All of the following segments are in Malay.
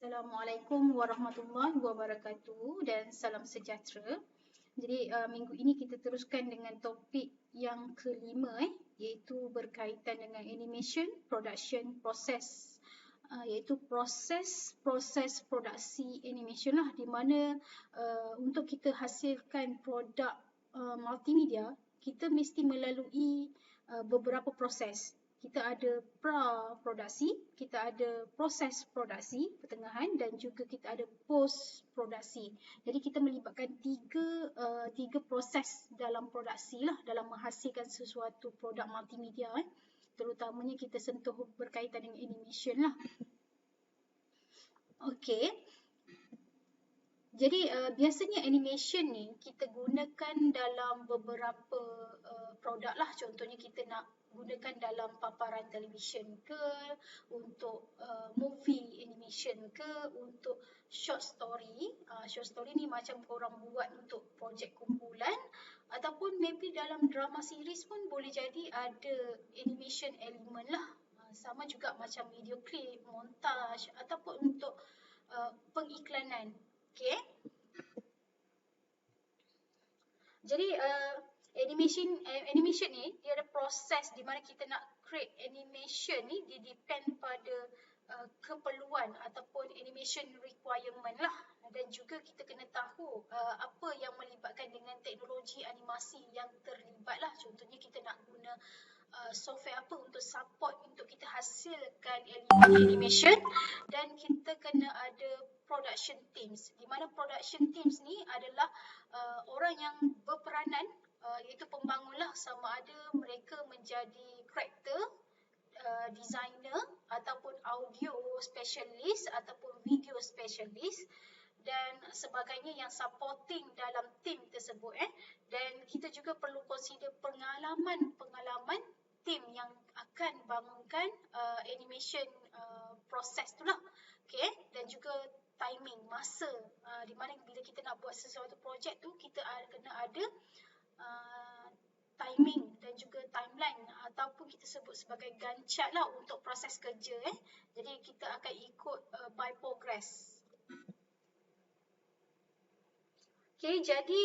Assalamualaikum warahmatullahi wabarakatuh dan salam sejahtera. Jadi minggu ini kita teruskan dengan topik yang kelima iaitu berkaitan dengan animation production process. Iaitu proses produksi animation lah, di mana untuk kita hasilkan produk multimedia kita mesti melalui beberapa proses. Kita ada pra-produksi, kita ada proses produksi pertengahan dan juga kita ada post-produksi. Jadi kita melibatkan tiga proses dalam produksi lah, dalam menghasilkan sesuatu produk multimedia. Terutamanya kita sentuh berkaitan dengan animation lah. Okey. Jadi biasanya animation ni kita gunakan dalam beberapa produk lah. Contohnya kita nak gunakan dalam paparan televisyen ke, untuk movie animation ke, untuk short story. Short story ni macam korang buat untuk projek kumpulan, ataupun maybe dalam drama series pun boleh jadi ada animation element lah. Sama juga macam video clip, montage ataupun untuk pengiklanan. Okay. Jadi animation ni dia ada proses di mana kita nak create animation ni, dia depend pada keperluan ataupun animation requirement lah, dan juga kita kena tahu apa yang melibatkan dengan teknologi animasi yang terlibat lah. Contohnya kita nak guna software apa untuk support untuk kita hasilkan animation, dan kita kena ada production teams, di mana production teams ni adalah orang yang berperanan, iaitu pembangun lah, sama ada mereka menjadi karakter, designer ataupun audio specialist ataupun video specialist dan sebagainya yang supporting dalam team tersebut. Dan kita juga perlu consider pengalaman team yang akan bangunkan animation proses tu lah. Okay? Dan juga timing, masa, di mana bila kita nak buat sesuatu projek tu kita kena ada timing dan juga timeline, ataupun kita sebut sebagai Gantt chart lah untuk proses kerja. Jadi kita akan ikut by progress. Okay, jadi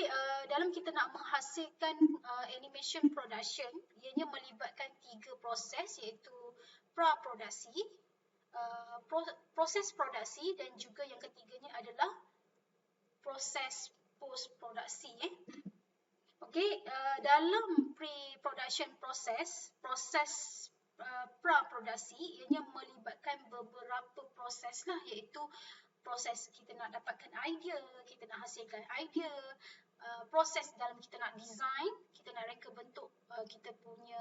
dalam kita nak menghasilkan animation production, ianya melibatkan tiga proses, iaitu pra-produksi, proses produksi, dan juga yang ketiganya adalah proses post-produksi. Okey, dalam pre-production proses pra-produksi, ianya melibatkan beberapa proses lah, iaitu proses kita nak dapatkan idea, kita nak hasilkan idea, proses dalam kita nak design, kita nak reka bentuk kita punya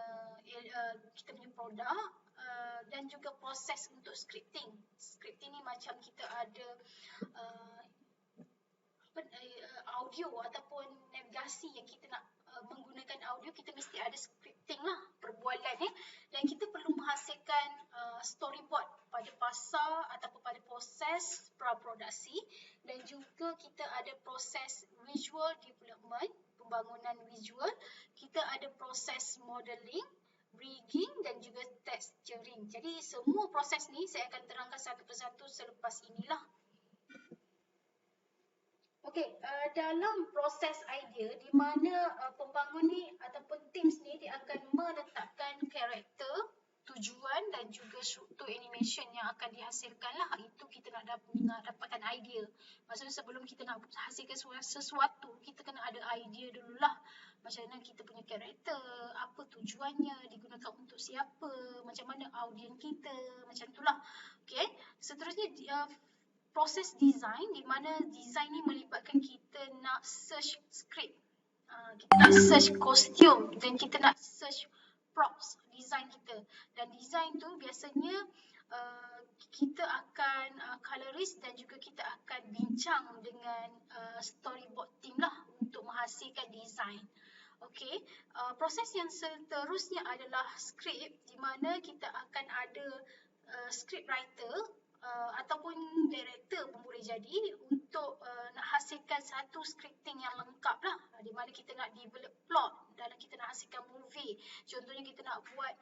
produk, dan juga proses untuk scripting. Scripting ni macam kita ada audio ataupun navigasi yang kita nak menggunakan audio, kita mesti ada scripting lah, perbualan dan kita perlu menghasilkan storyboard pada pasal ataupun pada proses pra-produksi, dan juga kita ada proses visual development, pembangunan visual, kita ada proses modeling, rigging dan juga texturing. Jadi semua proses ni saya akan terangkan satu persatu selepas inilah. Okey, dalam proses idea, di mana pembangun ni ataupun teams ni dia akan meletakkan karakter, tujuan dan juga struktur animation yang akan dihasilkan lah. Itu kita nak dapatkan idea. Maksudnya sebelum kita nak hasilkan sesuatu, kita kena ada idea dululah. Macam mana kita punya karakter, apa tujuannya, digunakan untuk siapa, macam mana audiens kita, macam itulah. Okey, seterusnya proses design, di mana design ni melibatkan kita nak search script, kita nak search kostum dan kita nak search props design kita. Dan design tu biasanya kita akan colorist dan juga kita akan bincang dengan storyboard team lah untuk menghasilkan design. Okey, proses yang seterusnya adalah script, di mana kita akan ada script writer ataupun director pun boleh jadi untuk nak hasilkan satu scripting yang lengkap lah, di mana kita nak develop plot dalam kita nak hasilkan movie. Contohnya kita nak buat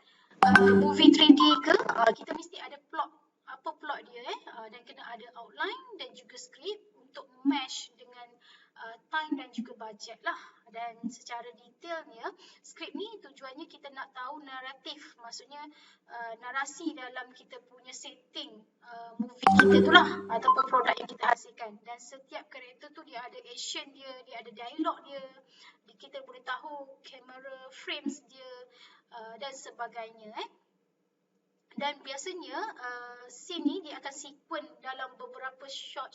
movie 3D ke, kita mesti ada plot. Apa plot plot dia dan kena ada outline dan juga skrip untuk match dengan time dan juga budget lah. Dan secara detailnya, skrip ni tujuannya kita nak tahu naratif, maksudnya narasi dalam kita punya setting movie kita tu lah, ataupun produk yang kita hasilkan. Dan setiap karakter tu dia ada action dia, dia ada dialog dia, kita boleh tahu kamera frames dia dan sebagainya. Dan biasanya scene ni dia akan sequence dalam beberapa shot.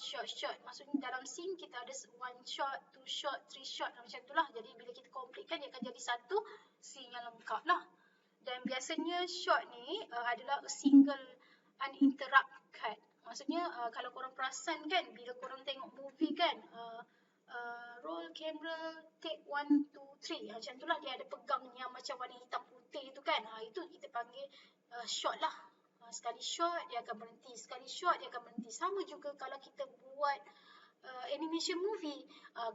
Maksudnya dalam scene kita ada 1 shot, 2 shot, 3 shot macam tu lah. Jadi bila kita completekan dia akan jadi satu scene yang lengkap lah. Dan biasanya shot ni adalah a single uninterrupt cut. Maksudnya kalau korang perasan kan, bila korang tengok movie kan, roll camera, take 1, 2, 3. Macam tu lah, dia ada pegang yang macam warna hitam putih tu kan. Itu kita panggil shot lah. Sekali shot dia akan berhenti, sekali shot dia akan berhenti. Sama juga kalau kita buat animation movie,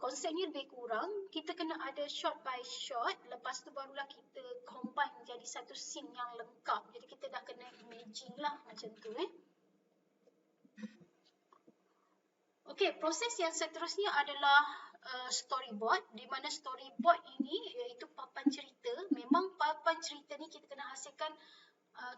konsepnya lebih kurang, kita kena ada shot by shot, lepas tu barulah kita combine jadi satu scene yang lengkap. Jadi kita dah kena imagine lah macam tu. Okey, proses yang seterusnya adalah storyboard, di mana storyboard ini iaitu papan cerita. Memang papan cerita ni kita kena hasilkan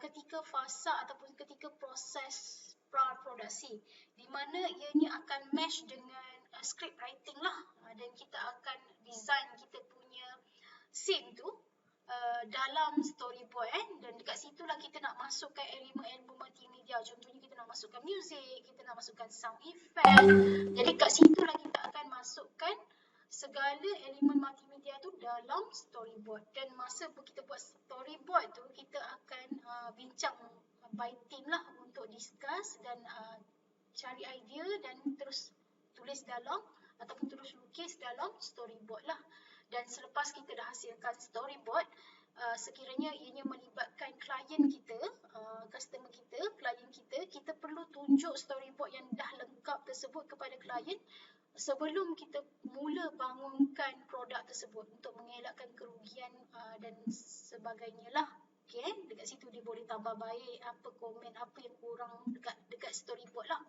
ketika fasa ataupun ketika proses pra-produksi, di mana ianya akan match dengan script writing lah, dan kita akan design kita punya scene tu dalam storyboard dan dekat situlah kita nak masukkan elemen-elemen multimedia. Contohnya kita nak masukkan music, kita nak masukkan sound effect. Jadi kat situlah kita akan masukkan segala elemen multimedia tu dalam storyboard. Dan masa kita buat storyboard tu, kita akan bincang by team lah untuk discuss dan cari idea dan terus tulis dalam ataupun terus lukis dalam storyboard lah. Dan selepas kita dah hasilkan storyboard, sekiranya ianya melibatkan klien kita, customer kita, klien kita perlu tunjuk storyboard yang dah lengkap tersebut kepada klien sebelum kita mula bangunkan produk tersebut untuk mengelakkan kerugian dan sebagainya lah. Okay, dekat situ dia boleh tambah baik, apa komen, apa yang kurang dekat storyboard lah.